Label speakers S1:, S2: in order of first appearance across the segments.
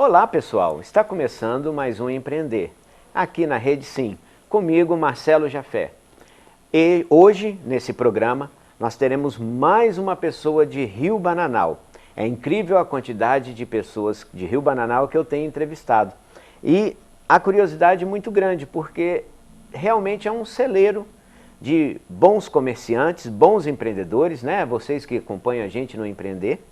S1: Olá pessoal, está começando mais um Empreender, aqui na Rede Sim, comigo Marcelo Jafé. E hoje, nesse programa, nós teremos mais uma pessoa de Rio Bananal. É incrível a quantidade de pessoas de Rio Bananal que eu tenho entrevistado. E a curiosidade é muito grande, porque realmente é um celeiro de bons comerciantes, bons empreendedores, né? Vocês que acompanham a gente no Empreender.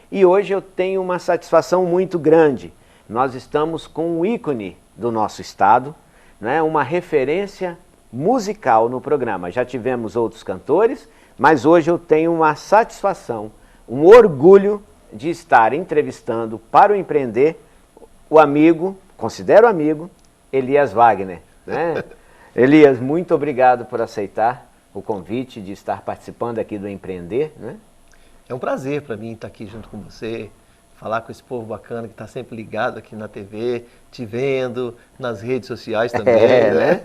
S1: E hoje eu tenho uma satisfação muito grande. Nós estamos com um ícone do nosso estado, né? Uma referência musical no programa. Já tivemos outros cantores, mas hoje eu tenho uma satisfação, um orgulho de estar entrevistando para o Empreender o amigo, considero amigo, Elias Wagner, né? Elias, muito obrigado por aceitar o convite de estar participando aqui do Empreender, né?
S2: É um prazer para mim estar aqui junto com você, falar com esse povo bacana que está sempre ligado aqui na TV, te vendo, nas redes sociais também, né?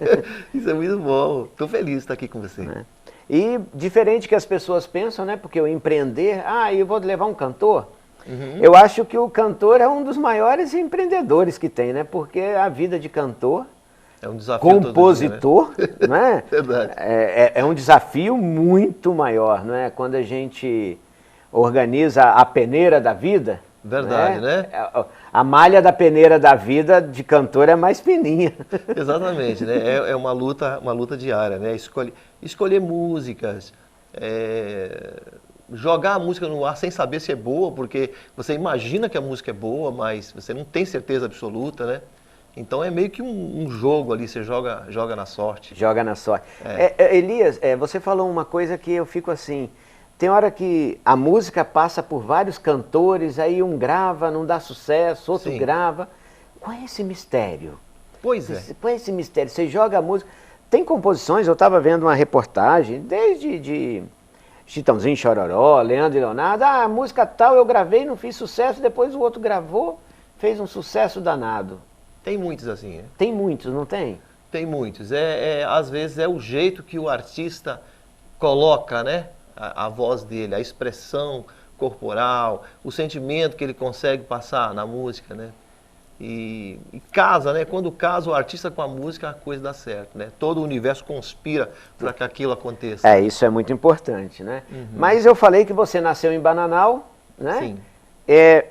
S2: Isso é muito bom, estou feliz de estar aqui com você.
S1: E diferente que as pessoas pensam, né? Porque o empreender, eu vou levar um cantor. Eu acho que o cantor é um dos maiores empreendedores que tem, né? Porque a vida de cantor,
S2: é um desafio
S1: compositor,
S2: todo dia, né?
S1: Não é?
S2: Verdade.
S1: É um desafio muito maior, não é? Quando a gente organiza a peneira da vida.
S2: Verdade, né?
S1: A malha da peneira da vida de cantor é mais fininha.
S2: Exatamente, né? É uma luta diária, né? Escolher músicas, jogar a música no ar sem saber se é boa, porque você imagina que a música é boa, mas você não tem certeza absoluta, né? Então é meio que um jogo ali, você joga na sorte.
S1: Joga na sorte. Elias, você falou uma coisa que eu fico assim, tem hora que a música passa por vários cantores, aí um grava, não dá sucesso, outro grava. Qual é esse mistério?
S2: Pois é.
S1: Qual é esse mistério? Você joga a música... Tem composições, eu estava vendo uma reportagem, desde de Chitãozinho, Chororó, Leandro e Leonardo, a música tal eu gravei, não fiz sucesso, depois o outro gravou, fez um sucesso danado.
S2: Tem muitos assim, né?
S1: Tem muitos, não tem?
S2: Tem muitos. Às vezes é o jeito que o artista coloca, né? A voz dele, a expressão corporal, o sentimento que ele consegue passar na música, né? E casa, né? Quando casa o artista com a música, a coisa dá certo, né? Todo o universo conspira para que aquilo aconteça.
S1: Isso é muito importante, né? Mas eu falei que você nasceu em Bananal, né?
S2: Sim.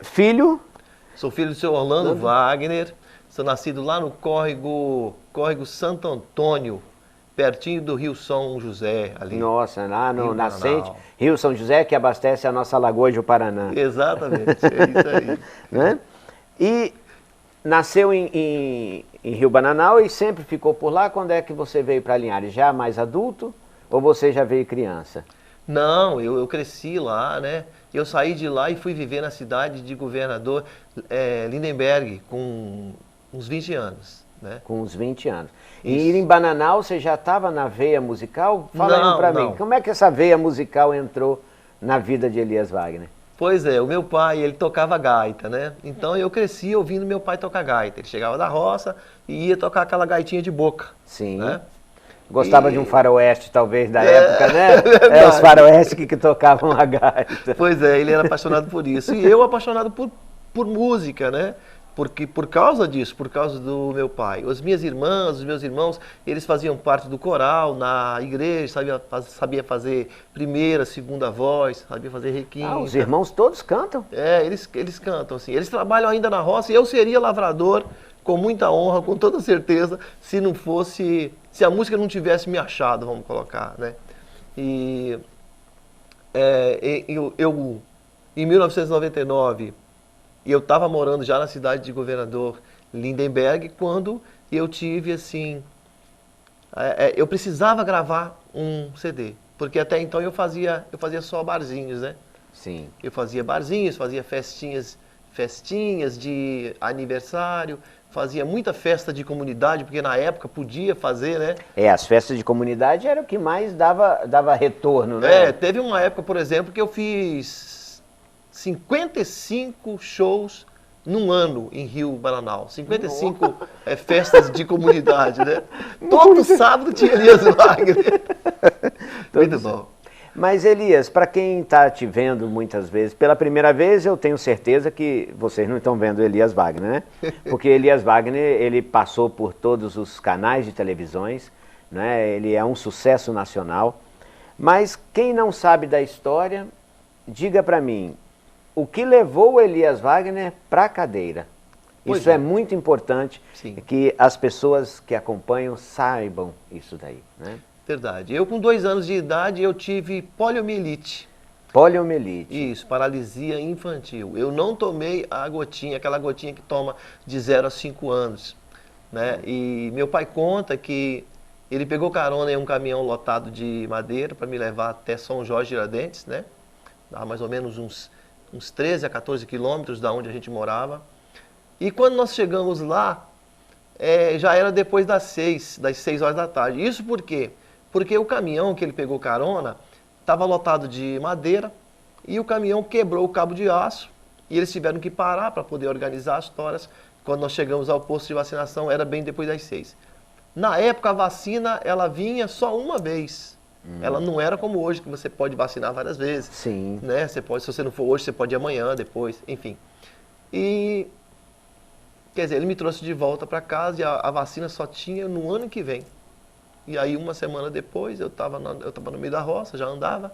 S1: Filho?
S2: Sou filho do seu Orlando Wagner, sou nascido lá no córrego Santo Antônio, pertinho do Rio São José. Ali.
S1: Nossa, lá no nascente, Rio São José, que abastece a nossa Lagoa do Paraná.
S2: Exatamente, é isso aí.
S1: Né? E nasceu em Rio Bananal e sempre ficou por lá. Quando é que você veio para Linhares? Já mais adulto ou você já veio criança?
S2: Não, eu cresci lá, né? Eu saí de lá e fui viver na cidade de Governador Lindenberg com uns 20 anos. Né?
S1: Com uns 20 anos. E em Bananal você já estava na veia musical? Fala aí pra mim, como é que essa veia musical entrou na vida de Elias Wagner?
S2: Pois é, o meu pai, ele tocava gaita, né? Então eu cresci ouvindo meu pai tocar gaita. Ele chegava da roça e ia tocar aquela gaitinha de boca.
S1: Sim.
S2: Né?
S1: Gostava de um faroeste, talvez, da época, né? Os faroeste que tocavam a gaita.
S2: Pois é, ele era apaixonado por isso. E eu apaixonado por música, né? Porque por causa disso, por causa do meu pai. As minhas irmãs, os meus irmãos, eles faziam parte do coral na igreja, sabia fazer primeira, segunda voz, sabia fazer requinta.
S1: Os irmãos todos cantam?
S2: Eles cantam, assim. Eles trabalham ainda na roça e eu seria lavrador com muita honra, com toda certeza, se a música não tivesse me achado, vamos colocar, né? E eu em 1999, eu estava morando já na cidade de Governador Lindenberg, quando eu tive, assim, eu precisava gravar um CD, porque até então eu fazia só barzinhos, né?
S1: Sim.
S2: Eu fazia barzinhos, fazia festinhas de aniversário, fazia muita festa de comunidade, porque na época podia fazer, né?
S1: As festas de comunidade era o que mais dava retorno, né?
S2: Teve uma época, por exemplo, que eu fiz 55 shows num ano em Rio Bananal. 55 festas de comunidade, né? Todo sábado tinha Elias Wagner. Muito bom.
S1: Mas Elias, para quem está te vendo muitas vezes, pela primeira vez eu tenho certeza que vocês não estão vendo Elias Wagner, né? Porque Elias Wagner, ele passou por todos os canais de televisões, né? Ele é um sucesso nacional. Mas quem não sabe da história, diga para mim, o que levou o Elias Wagner para a cadeira?
S2: Pois
S1: Isso é muito importante,
S2: Sim.
S1: que as pessoas que acompanham saibam isso daí, né?
S2: Verdade. Eu, com 2 anos de idade, eu tive poliomielite.
S1: Poliomielite.
S2: Isso, paralisia infantil. Eu não tomei a gotinha, aquela gotinha que toma de 0 a 5 anos, né? E meu pai conta que ele pegou carona em um caminhão lotado de madeira para me levar até São Jorge Tiradentes, né? Dá mais ou menos uns 13 a 14 quilômetros da onde a gente morava. E quando nós chegamos lá, já era depois das 6 horas da tarde. Isso por quê? Porque o caminhão que ele pegou carona estava lotado de madeira e o caminhão quebrou o cabo de aço e eles tiveram que parar para poder organizar as toras. Quando nós chegamos ao posto de vacinação, era bem depois das 6. Na época, a vacina, ela vinha só uma vez. Ela não era como hoje, que você pode vacinar várias vezes.
S1: Sim.
S2: Né? Você pode, se você não for hoje, você pode ir amanhã, depois, enfim. E, quer dizer, ele me trouxe de volta para casa e a vacina só tinha no ano que vem. E aí, uma semana depois, eu estava no meio da roça, já andava,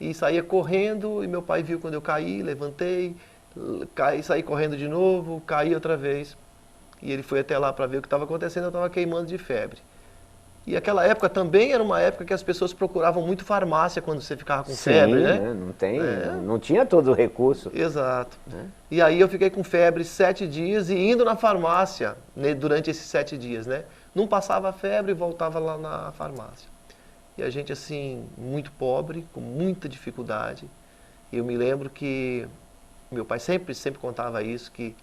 S2: e saía correndo, e meu pai viu quando eu caí, levantei, saí correndo de novo, caí outra vez. E ele foi até lá para ver o que estava acontecendo, eu estava queimando de febre. E aquela época também era uma época que as pessoas procuravam muito farmácia quando você ficava com febre, né?
S1: Não tinha todo o recurso.
S2: Exato. E aí eu fiquei com febre 7 dias e indo na farmácia, né, durante esses 7 dias, né? Não passava a febre e voltava lá na farmácia. E a gente, assim, muito pobre, com muita dificuldade. Eu me lembro que meu pai sempre contava isso, que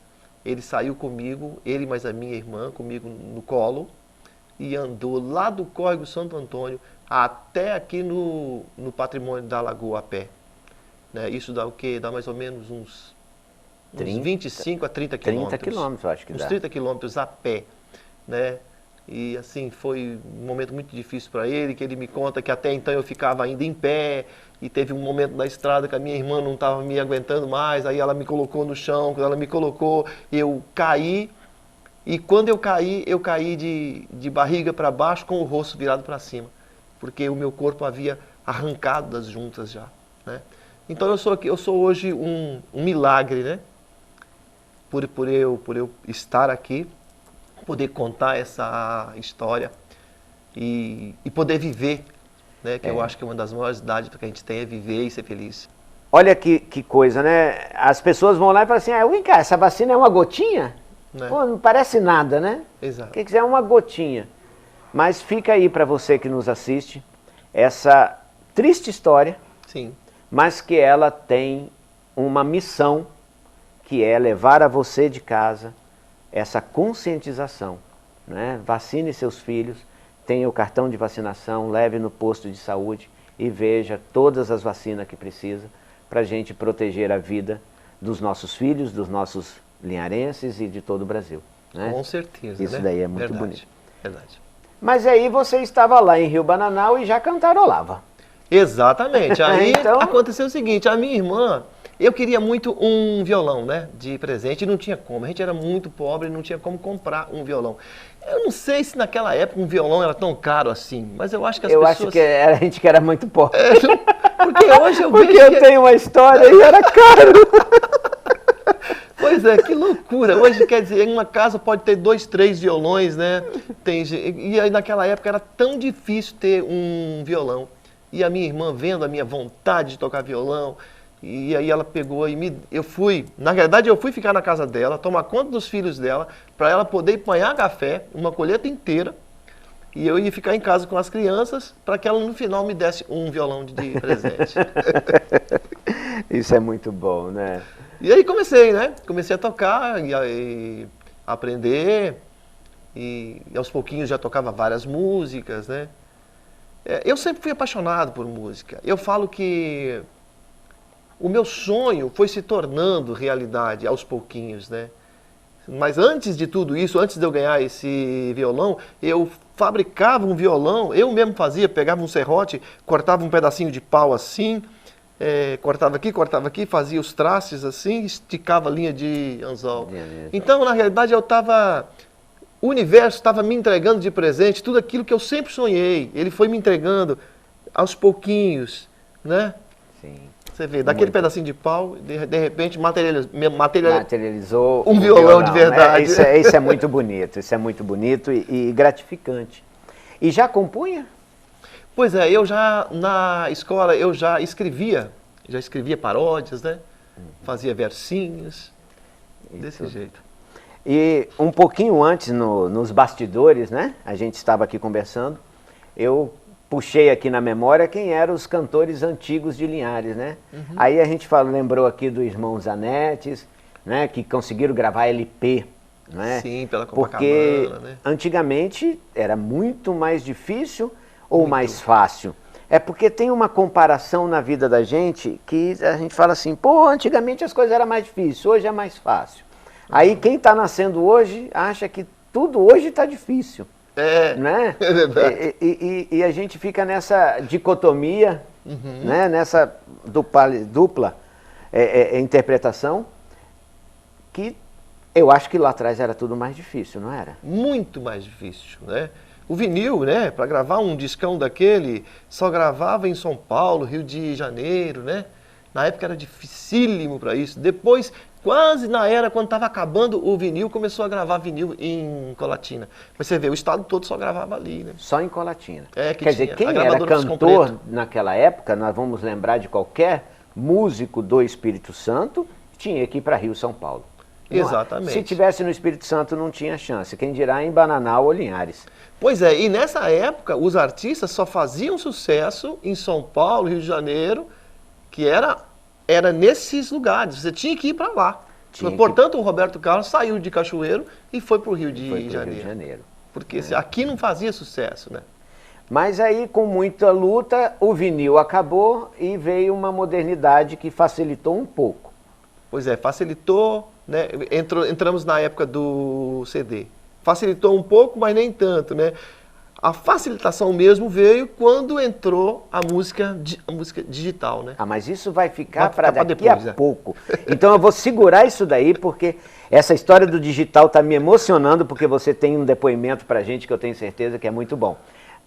S2: ele saiu comigo, ele mais a minha irmã, comigo no colo, e andou lá do Córrego Santo Antônio até aqui no Patrimônio da Lagoa a pé. Né? Isso dá o quê? Dá mais ou menos uns 25 a 30 quilômetros.
S1: 30 quilômetros, eu acho que dá.
S2: Uns 30 quilômetros a pé. Né? E assim, foi um momento muito difícil para ele, que ele me conta que até então eu ficava ainda em pé, e teve um momento na estrada que a minha irmã não estava me aguentando mais, aí ela me colocou no chão, quando ela me colocou, eu caí, e quando eu caí de barriga para baixo com o rosto virado para cima, porque o meu corpo havia arrancado das juntas já, né? Então eu sou hoje um milagre, né? Por eu estar aqui, poder contar essa história e poder viver, né? Que eu acho que uma das maiores idades que a gente tem é viver e ser feliz.
S1: Olha que coisa, né? As pessoas vão lá e falam assim, vem cá, essa vacina é uma gotinha?
S2: Né?
S1: Pô, não parece nada, né?
S2: Exato.
S1: O que quiser é uma gotinha. Mas fica aí para você que nos assiste, essa triste história,
S2: Sim.
S1: mas que ela tem uma missão, que é levar a você de casa essa conscientização, né? Vacine seus filhos, tenha o cartão de vacinação, leve no posto de saúde e veja todas as vacinas que precisa para a gente proteger a vida dos nossos filhos, dos nossos linharenses e de todo o Brasil, né?
S2: Com certeza.
S1: Isso
S2: né?
S1: daí é muito
S2: Verdade.
S1: bonito.
S2: Verdade.
S1: Mas aí você estava lá em Rio Bananal e já cantarolava.
S2: Exatamente. Aí
S1: Então-
S2: aconteceu o seguinte, a minha irmã, eu queria muito um violão, né, de presente, e não tinha como. A gente era muito pobre, não tinha como comprar um violão. Eu não sei se naquela época um violão era tão caro assim, mas eu acho que as
S1: Eu
S2: pessoas...
S1: acho que a gente que era muito pobre.
S2: Porque hoje eu
S1: Porque
S2: vejo
S1: eu
S2: que...
S1: tenho uma história e era caro.
S2: Pois é, que loucura. Hoje, quer dizer, em uma casa pode ter 2, 3 violões, né? E aí naquela época era tão difícil ter um violão. E a minha irmã, vendo a minha vontade de tocar violão, e aí ela pegou e na verdade eu fui ficar na casa dela, tomar conta dos filhos dela, para ela poder apanhar café, uma colheita inteira, e eu ia ficar em casa com as crianças, para que ela no final me desse um violão de presente.
S1: Isso é muito bom, né?
S2: E aí comecei, né? Comecei a tocar e aprender, e aos pouquinhos já tocava várias músicas, né? Eu sempre fui apaixonado por música. Eu falo que o meu sonho foi se tornando realidade aos pouquinhos, né? Mas antes de tudo isso, antes de eu ganhar esse violão, eu fabricava um violão, eu mesmo fazia, pegava um serrote, cortava um pedacinho de pau assim, cortava aqui, fazia os traços assim, esticava a linha de anzol. Então, na realidade, o universo estava me entregando de presente tudo aquilo que eu sempre sonhei. Ele foi me entregando aos pouquinhos, né?
S1: Sim.
S2: Você vê, daquele pedacinho de pau, de repente
S1: materializou
S2: um violão de verdade.
S1: Isso é muito bonito, isso é muito bonito e gratificante. E já compunha?
S2: Pois é, eu já, na escola, eu já escrevia paródias, né? Fazia versinhos, desse jeito.
S1: E um pouquinho antes, nos bastidores, né? A gente estava aqui conversando, eu puxei aqui na memória quem eram os cantores antigos de Linhares, né? Aí a gente lembrou aqui do irmão Zanetti, né? Que conseguiram gravar LP, né?
S2: Sim, pela Copacabana,
S1: porque
S2: né?
S1: antigamente era muito mais difícil ou mais fácil? É porque tem uma comparação na vida da gente que a gente fala assim, pô, antigamente as coisas eram mais difíceis, hoje é mais fácil. Aí quem está nascendo hoje acha que tudo hoje está difícil. Né?
S2: É verdade.
S1: E a gente fica nessa dicotomia, né? Nessa dupla interpretação, que eu acho que lá atrás era tudo mais difícil, não era?
S2: Muito mais difícil, né? O vinil, né? Para gravar um discão daquele, só gravava em São Paulo, Rio de Janeiro, né? Na época era dificílimo para isso. Depois, quase na era, quando estava acabando o vinil, começou a gravar vinil em Colatina. Mas você vê, o estado todo só gravava ali, né?
S1: Só em Colatina.
S2: Quer
S1: dizer, quem era cantor naquela época, nós vamos lembrar de qualquer músico do Espírito Santo, tinha que ir para Rio, São Paulo.
S2: Exatamente.
S1: Se tivesse no Espírito Santo não tinha chance. Quem dirá em Bananal ou Linhares.
S2: Pois é, e nessa época os artistas só faziam sucesso em São Paulo, Rio de Janeiro, que era nesses lugares. Você tinha que ir para lá. Portanto, o Roberto Carlos saiu de Cachoeiro e foi para o Rio de Janeiro. Porque aqui não fazia sucesso, né?
S1: Mas aí, com muita luta, o vinil acabou e veio uma modernidade que facilitou um pouco.
S2: Pois é, facilitou, né? Entramos na época do CD. Facilitou um pouco, mas nem tanto, né? A facilitação mesmo veio quando entrou a música digital, né?
S1: Mas isso vai ficar para daqui depois, a pouco. Então eu vou segurar isso daí, porque essa história do digital está me emocionando, porque você tem um depoimento para a gente que eu tenho certeza que é muito bom.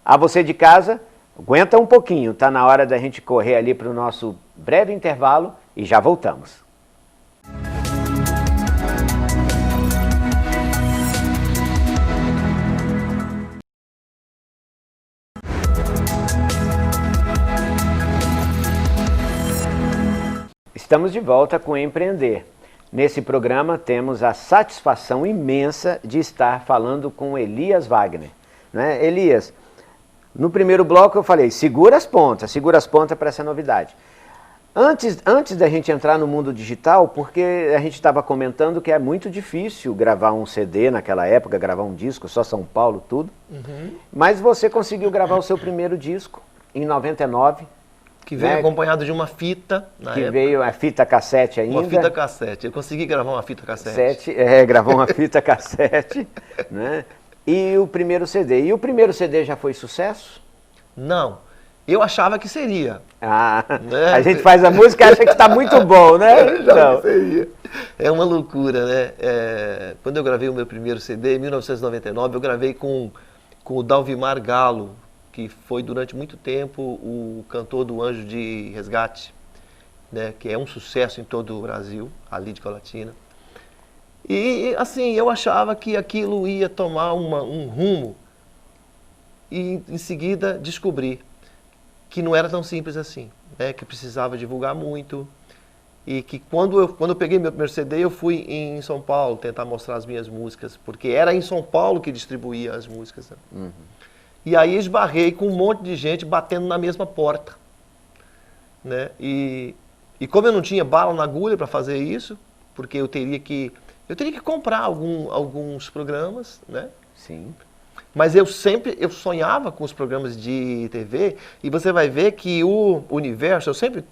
S1: A você de casa, aguenta um pouquinho, está na hora da gente correr ali para o nosso breve intervalo e já voltamos. Estamos de volta com Empreender. Nesse programa temos a satisfação imensa de estar falando com Elias Wagner. Né? Elias, no primeiro bloco eu falei, segura as pontas para essa novidade. Antes da gente entrar no mundo digital, porque a gente estava comentando que é muito difícil gravar um CD naquela época, gravar um disco, só São Paulo, tudo. Mas você conseguiu gravar o seu primeiro disco em 99.
S2: Que veio acompanhado de uma fita, na época.
S1: Que veio a fita cassete ainda.
S2: Uma fita cassete. Eu consegui gravar uma fita cassete.
S1: Gravou uma fita cassete, né? E o primeiro CD. E o primeiro CD já foi sucesso?
S2: Não. Eu achava que seria.
S1: Né? A gente faz a música e acha que está muito bom, né?
S2: Não. Seria. É uma loucura, né? Quando eu gravei o meu primeiro CD, em 1999, eu gravei com o Dalvimar Galo, que foi durante muito tempo o cantor do Anjo de Resgate, né, que é um sucesso em todo o Brasil, ali de Colatina. E assim, eu achava que aquilo ia tomar um rumo e em seguida descobri que não era tão simples assim, né, que precisava divulgar muito e que quando eu peguei meu primeiro CD, eu fui em São Paulo tentar mostrar as minhas músicas, porque era em São Paulo que distribuía as músicas. Né? E aí esbarrei com um monte de gente batendo na mesma porta. Né? E como eu não tinha bala na agulha para fazer isso, porque eu teria que comprar alguns programas, né?
S1: Sim.
S2: Mas eu sonhava com os programas de TV, e você vai ver que o universo, eu sempre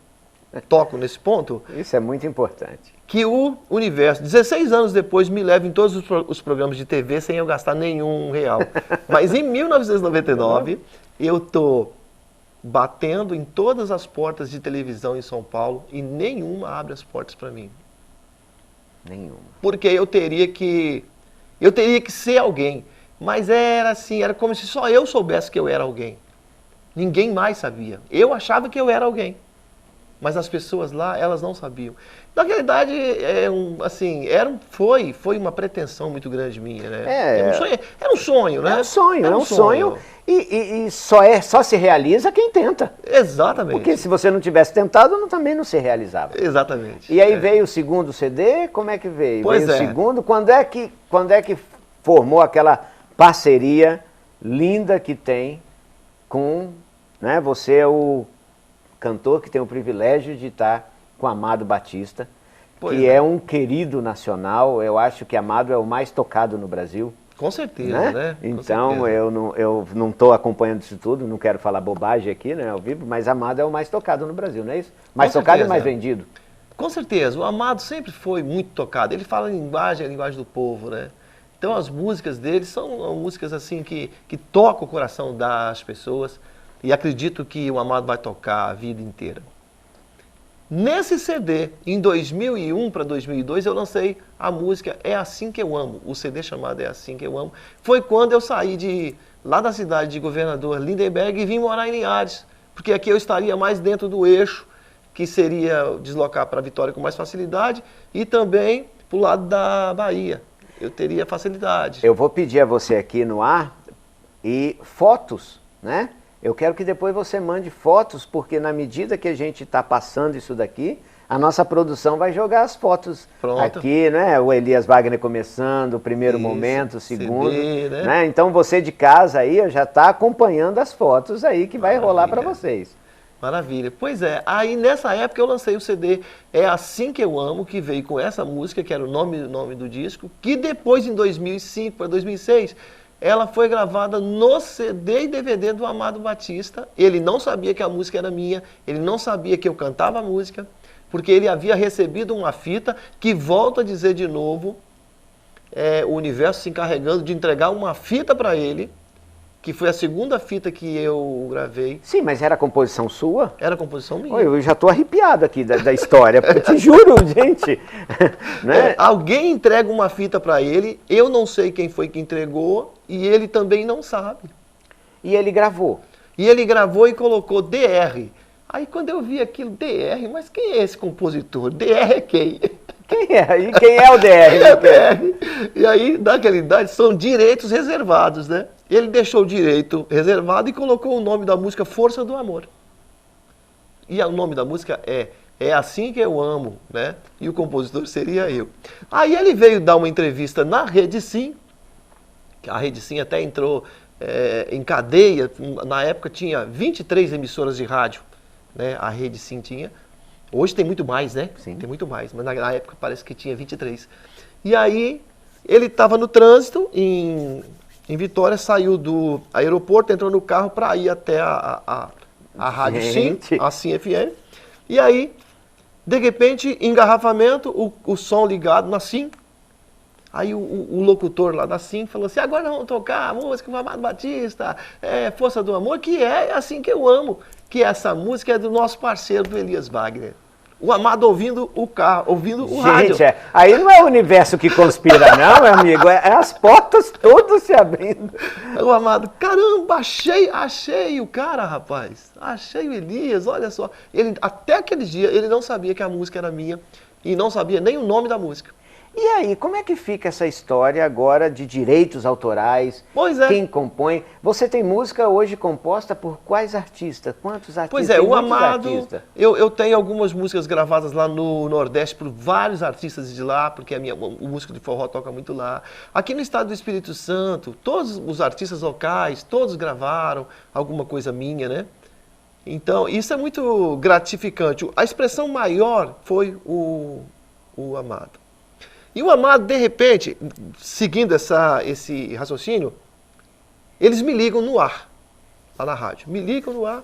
S2: toco nesse ponto,
S1: Isso é muito importante.
S2: que o universo, 16 anos depois, me leva em todos os programas de TV sem eu gastar nenhum real. Mas em 1999, eu tô batendo em todas as portas de televisão em São Paulo e nenhuma abre as portas para mim.
S1: Nenhuma.
S2: Porque eu teria que ser alguém. Mas era assim, era como se só eu soubesse que eu era alguém. Ninguém mais sabia. Eu achava que eu era alguém. Mas as pessoas lá, elas não sabiam. Na realidade, foi uma pretensão muito grande minha, né? Era um sonho, né?
S1: É um sonho. E só se realiza quem tenta.
S2: Exatamente.
S1: Porque se você não tivesse tentado, também não se realizava.
S2: Exatamente.
S1: E aí veio o segundo CD, como é que veio?
S2: Pois
S1: veio o segundo, quando é que formou aquela parceria linda que tem com, né, você é o cantor que tem o privilégio de estar com Amado Batista, que é um querido nacional. Eu acho que Amado é o mais tocado no Brasil.
S2: Com certeza, né?
S1: Então, eu não estou acompanhando isso tudo, não quero falar bobagem aqui, né, ao vivo, mas Amado é o mais tocado no Brasil, não é isso? Mais tocado e mais vendido.
S2: Com certeza, o Amado sempre foi muito tocado. Ele fala a linguagem do povo, né? Então as músicas dele são músicas assim que tocam o coração das pessoas e acredito que o Amado vai tocar a vida inteira. Nesse CD, em 2001 para 2002, eu lancei a música É Assim Que Eu Amo. O CD chamado É Assim Que Eu Amo. Foi quando eu saí lá da cidade de Governador Lindenberg e vim morar em Linhares. Porque aqui eu estaria mais dentro do eixo, que seria deslocar para Vitória com mais facilidade, e também para o lado da Bahia. Eu teria facilidade.
S1: Eu vou pedir a você aqui no ar e fotos, né? Eu quero que depois você mande fotos, porque na medida que a gente está passando isso daqui, a nossa produção vai jogar as fotos aqui, né? O Elias Wagner começando, o primeiro momento, o segundo.
S2: CD,
S1: né? Então você de casa aí já está acompanhando as fotos aí que vai rolar para vocês.
S2: Maravilha. Pois é, aí nessa época eu lancei o CD É Assim Que Eu Amo, que veio com essa música, que era o nome do disco, que depois em 2005 para 2006, ela foi gravada no CD e DVD do Amado Batista. Ele não sabia que a música era minha, ele não sabia que eu cantava a música, porque ele havia recebido uma fita que, volto a dizer de novo, o universo se encarregando de entregar uma fita para ele, que foi a segunda fita que eu gravei.
S1: Sim, mas era composição sua?
S2: Era composição minha.
S1: Eu já estou arrepiado aqui da história, eu te juro, gente. Né?
S2: Alguém entrega uma fita para ele, eu não sei quem foi que entregou, e ele também não sabe.
S1: E ele gravou?
S2: E ele gravou e colocou DR. Aí quando eu vi aquilo, DR, mas quem é esse compositor? DR é quem?
S1: Quem é? E quem é o DR?
S2: DR. E aí, naquela idade, são direitos reservados, né? Ele deixou o direito reservado e colocou o nome da música Força do Amor. E o nome da música É Assim Que Eu Amo, né? E o compositor seria eu. Aí ele veio dar uma entrevista na Rede Sim, que a Rede Sim até entrou em cadeia. Na época tinha 23 emissoras de rádio, né? A Rede Sim tinha. Hoje tem muito mais, né?
S1: Sim.
S2: Tem muito mais, mas na época parece que tinha 23. E aí ele estava no trânsito em Vitória, saiu do aeroporto, entrou no carro para ir até a Rádio Sim, a Sim FM. E aí, de repente, engarrafamento, o som ligado na Sim. Aí o locutor lá da Sim falou assim: agora vamos tocar a música do Amado Batista, Força do Amor, que é Assim Que Eu Amo. Que essa música é do nosso parceiro, do Elias Wagner. O Amado ouvindo o carro, ouvindo o rádio.
S1: Gente, aí não é o universo que conspira não, meu amigo, é as portas todas se abrindo.
S2: O Amado, caramba, achei o cara, rapaz. Achei o Elias, olha só. Até aquele dia, ele não sabia que a música era minha e não sabia nem o nome da música.
S1: E aí, como é que fica essa história agora de direitos autorais?
S2: Pois é.
S1: Quem compõe? Você tem música hoje composta por quais artistas? Quantos artistas?
S2: Pois é, o Amado, eu tenho algumas músicas gravadas lá no Nordeste por vários artistas de lá, porque o músico de forró toca muito lá. Aqui no estado do Espírito Santo, todos os artistas locais, todos gravaram alguma coisa minha, né? Então, isso é muito gratificante. A expressão maior foi o Amado. E o Amado, de repente, seguindo esse raciocínio, eles me ligam no ar, lá na rádio. Me ligam no ar,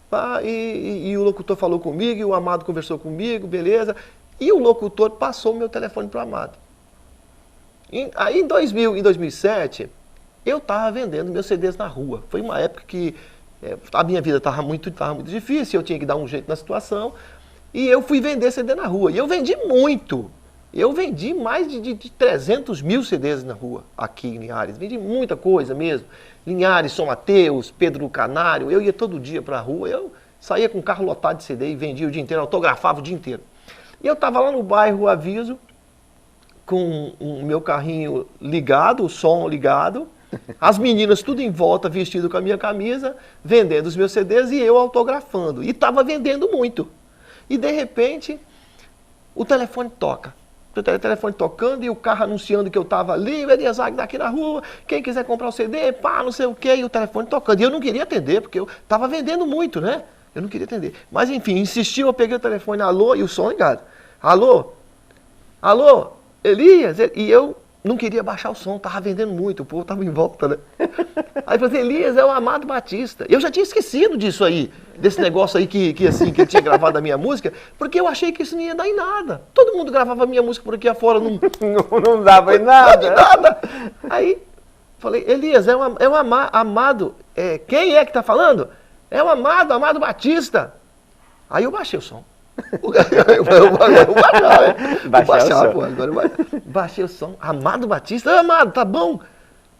S2: Pá, e o locutor falou comigo, e o Amado conversou comigo, beleza. E o locutor passou o meu telefone pro Amado. Aí em 2007, eu estava vendendo meus CDs na rua. Foi uma época que a minha vida estava muito difícil, eu tinha que dar um jeito na situação. E eu fui vender CD na rua. E eu vendi muito. Eu vendi mais de 300 mil CDs na rua, aqui em Linhares. Vendi muita coisa mesmo. Linhares, São Mateus, Pedro Canário. Eu ia todo dia para a rua. Eu saía com um carro lotado de CD e vendia o dia inteiro, autografava o dia inteiro. E eu estava lá no bairro Aviso, com o meu carrinho ligado, o som ligado, as meninas tudo em volta, vestido com a minha camisa, vendendo os meus CDs e eu autografando. E estava vendendo muito. E de repente, o telefone toca. O telefone tocando e o carro anunciando que eu estava ali, Elias Wagner aqui na rua, quem quiser comprar o CD, pá, não sei o quê, e o telefone tocando. E eu não queria atender, porque eu estava vendendo muito, né? Eu não queria atender. Mas enfim, insistiu, eu peguei o telefone, alô, e o som ligado. Alô? Alô? Elias? E eu não queria baixar o som, estava vendendo muito, o povo estava em volta, né? Aí eu falei, Elias, é o Amado Batista. Eu já tinha esquecido disso aí, desse negócio aí que ele tinha gravado da minha música, porque eu achei que isso não ia dar em nada. Todo mundo gravava a minha música por aqui afora,
S1: não dava em nada.
S2: Não dava em nada. Aí falei, Elias, é o Amado. Quem é que está falando? É o Amado Batista. Aí eu baixei o som. Baixei o som. Amado Batista, Amado, tá bom?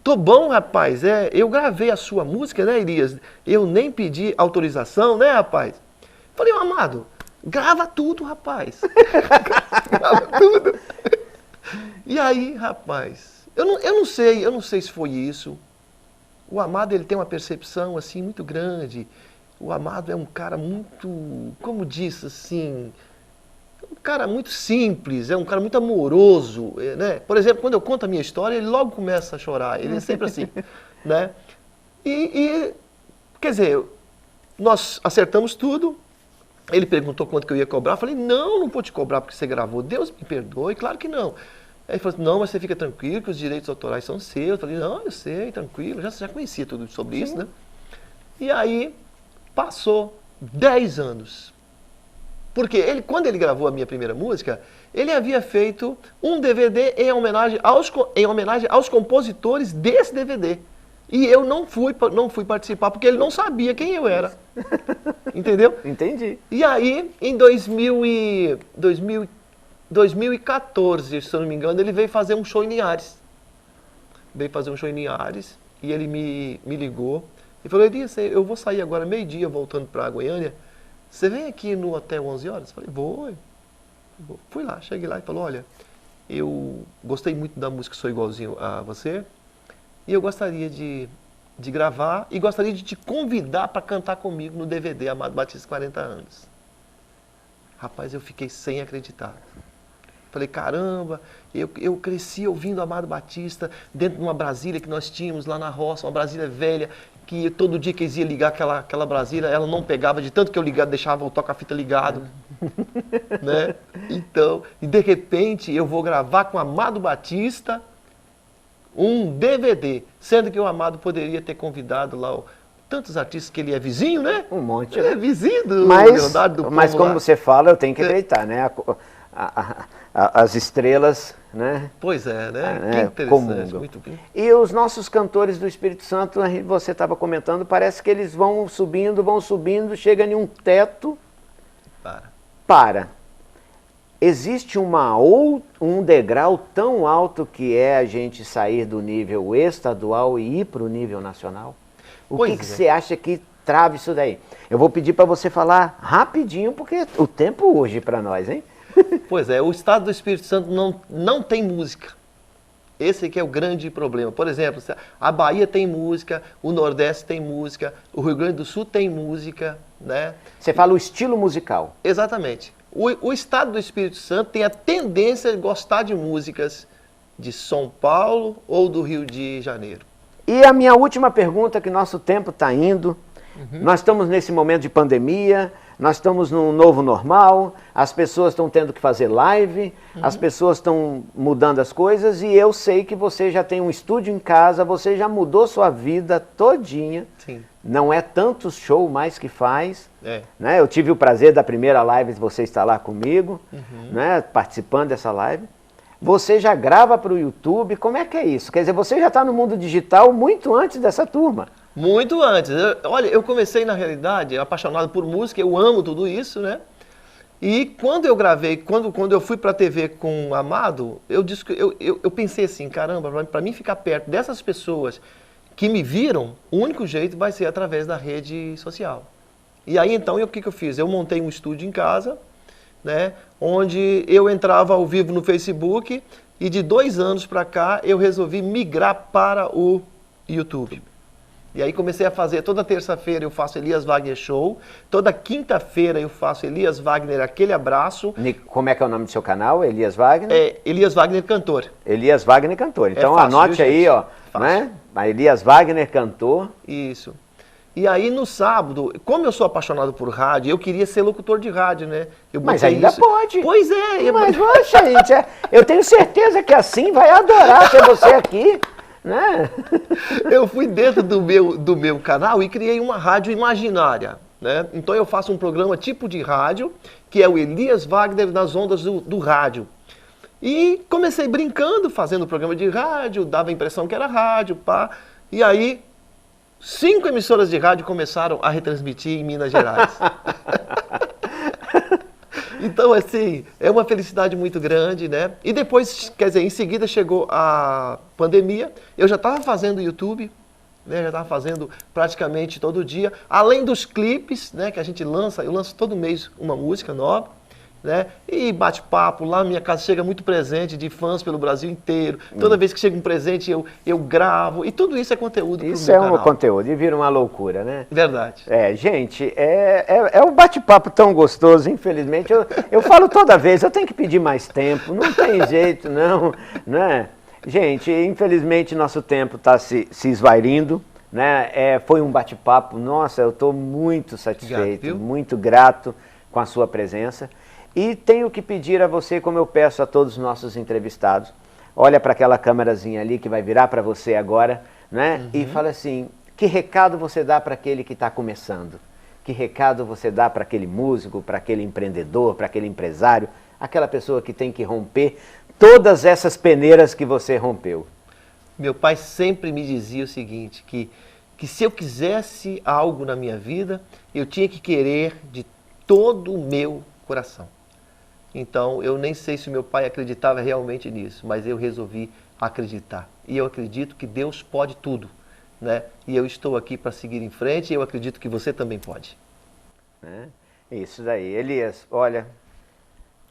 S2: Tô bom, rapaz. Eu gravei a sua música, né, Elias? Eu nem pedi autorização, né, rapaz? Falei, Amado, grava tudo, rapaz. Grava tudo. E aí, rapaz, eu não sei se foi isso. O Amado, ele tem uma percepção assim muito grande. O Amado é um cara muito, como disse assim, um cara muito simples, é um cara muito amoroso, né? Por exemplo, quando eu conto a minha história, ele logo começa a chorar, ele é sempre assim, né? Quer dizer, nós acertamos tudo, ele perguntou quanto que eu ia cobrar, eu falei, não vou te cobrar porque você gravou, Deus me perdoe, claro que não. Aí ele falou assim, não, mas você fica tranquilo que os direitos autorais são seus. Eu falei, não, eu sei, tranquilo, já conhecia tudo sobre isso, né? E aí, passou 10 anos. Porque quando ele gravou a minha primeira música, ele havia feito um DVD em homenagem aos compositores desse DVD. E eu não fui participar, porque ele não sabia quem eu era. Entendeu?
S1: Entendi.
S2: E aí, em 2014, se eu não me engano, ele veio fazer um show em Linhares. E ele me ligou. E falou, Elias, eu vou sair agora meio-dia voltando para Goiânia. Você vem aqui no hotel 11 horas? Eu falei, vou. Fui lá, cheguei lá e falou, olha, eu gostei muito da música Sou Igualzinho a Você. E eu gostaria de gravar e gostaria de te convidar para cantar comigo no DVD Amado Batista 40 anos. Rapaz, eu fiquei sem acreditar. Falei, caramba, eu cresci ouvindo Amado Batista dentro de uma Brasília que nós tínhamos lá na roça, uma Brasília velha, que todo dia que eles iam ligar aquela Brasília, ela não pegava, de tanto que eu deixava o toca-fita ligado. Né? Então, e de repente eu vou gravar com Amado Batista um DVD, sendo que o Amado poderia ter convidado lá tantos artistas que ele é vizinho, né?
S1: Um monte.
S2: Ele é vizinho do
S1: Leonardo do
S2: Mas
S1: como você fala, eu tenho que acreditar, né? As estrelas, né?
S2: Pois é, né? Que interessante,
S1: comungam.
S2: Muito bem.
S1: E os nossos cantores do Espírito Santo, você estava comentando, parece que eles vão subindo, chega em um teto, para. Existe um degrau tão alto que é a gente sair do nível estadual e ir para o nível nacional? O que você acha que trava isso daí? Eu vou pedir para você falar rapidinho, porque o tempo urge para nós, hein?
S2: Pois é, o estado do Espírito Santo não tem música. Esse aqui é o grande problema. Por exemplo, a Bahia tem música, o Nordeste tem música, o Rio Grande do Sul tem música, né?
S1: Você fala o estilo musical.
S2: Exatamente. O estado do Espírito Santo tem a tendência de gostar de músicas de São Paulo ou do Rio de Janeiro.
S1: E a minha última pergunta, que nosso tempo está indo. Nós estamos nesse momento de pandemia, Nós estamos num novo normal, as pessoas estão tendo que fazer live, as pessoas estão mudando as coisas e eu sei que você já tem um estúdio em casa, você já mudou sua vida todinha.
S2: Sim.
S1: Não é tanto show mais que faz. Né? Eu tive o prazer da primeira live de você estar lá comigo, né? Participando dessa live. Você já grava para o YouTube, como é que é isso? Quer dizer, você já está no mundo digital muito antes dessa turma.
S2: Muito antes. Olha, eu comecei, na realidade, apaixonado por música, eu amo tudo isso, né? E quando eu gravei, quando eu fui para a TV com o Amado, eu pensei assim, caramba, para mim ficar perto dessas pessoas que me viram, o único jeito vai ser através da rede social. E aí, então, o que eu fiz? Eu montei um estúdio em casa, né, onde eu entrava ao vivo no Facebook e de 2 anos para cá eu resolvi migrar para o YouTube. E aí comecei a fazer, toda terça-feira eu faço Elias Wagner Show, toda quinta-feira eu faço Elias Wagner Aquele Abraço.
S1: Como é que é o nome do seu canal, Elias Wagner?
S2: É Elias Wagner Cantor.
S1: Elias Wagner Cantor. Então
S2: fácil,
S1: anote
S2: viu,
S1: aí,
S2: gente?
S1: ó, né? Elias Wagner Cantor.
S2: Isso. E aí no sábado, como eu sou apaixonado por rádio, eu queria ser locutor de rádio, né?
S1: Mas ainda pode.
S2: Pois é.
S1: Mas, poxa, gente, eu tenho certeza que assim vai adorar ter você aqui, né?
S2: Eu fui dentro do meu canal e criei uma rádio imaginária, né? Então eu faço um programa tipo de rádio, que é o Elias Wagner nas ondas do rádio. E comecei brincando, fazendo programa de rádio, dava a impressão que era rádio, pá. E aí 5 emissoras de rádio começaram a retransmitir em Minas Gerais. Então, assim, é uma felicidade muito grande, né? E depois, quer dizer, em seguida chegou a pandemia, eu já estava fazendo YouTube, né? Já estava fazendo praticamente todo dia, além dos clipes, né, que a gente lança, eu lanço todo mês uma música nova. Né? E bate-papo, lá na minha casa chega muito presente de fãs pelo Brasil inteiro. Toda vez que chega um presente eu gravo. E tudo isso é conteúdo pro meu canal.
S1: Isso é um conteúdo e vira uma loucura, né?
S2: Verdade.
S1: Gente, é um bate-papo tão gostoso, infelizmente. Eu falo toda vez, eu tenho que pedir mais tempo, não tem jeito não, né? Gente, infelizmente nosso tempo está se esvairindo, né? Foi um bate-papo, nossa, eu estou muito satisfeito, muito grato com a sua presença. E tenho que pedir a você, como eu peço a todos os nossos entrevistados, olha para aquela câmerazinha ali que vai virar para você agora, né? E fala assim, que recado você dá para aquele que está começando? Que recado você dá para aquele músico, para aquele empreendedor, para aquele empresário, aquela pessoa que tem que romper todas essas peneiras que você rompeu?
S2: Meu pai sempre me dizia o seguinte, que se eu quisesse algo na minha vida, eu tinha que querer de todo o meu coração. Então, eu nem sei se meu pai acreditava realmente nisso, mas eu resolvi acreditar. E eu acredito que Deus pode tudo, né? E eu estou aqui para seguir em frente e eu acredito que você também pode.
S1: Isso daí. Elias, olha,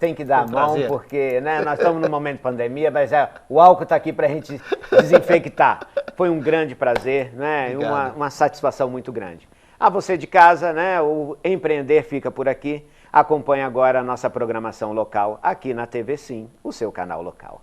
S1: tem que dar a mão porque, né, nós estamos num momento de pandemia, mas o álcool está aqui para a gente desinfectar. Foi um grande prazer, né? Uma satisfação muito grande. A você de casa, né? O Empreender fica por aqui. Acompanhe agora a nossa programação local aqui na TV Sim, o seu canal local.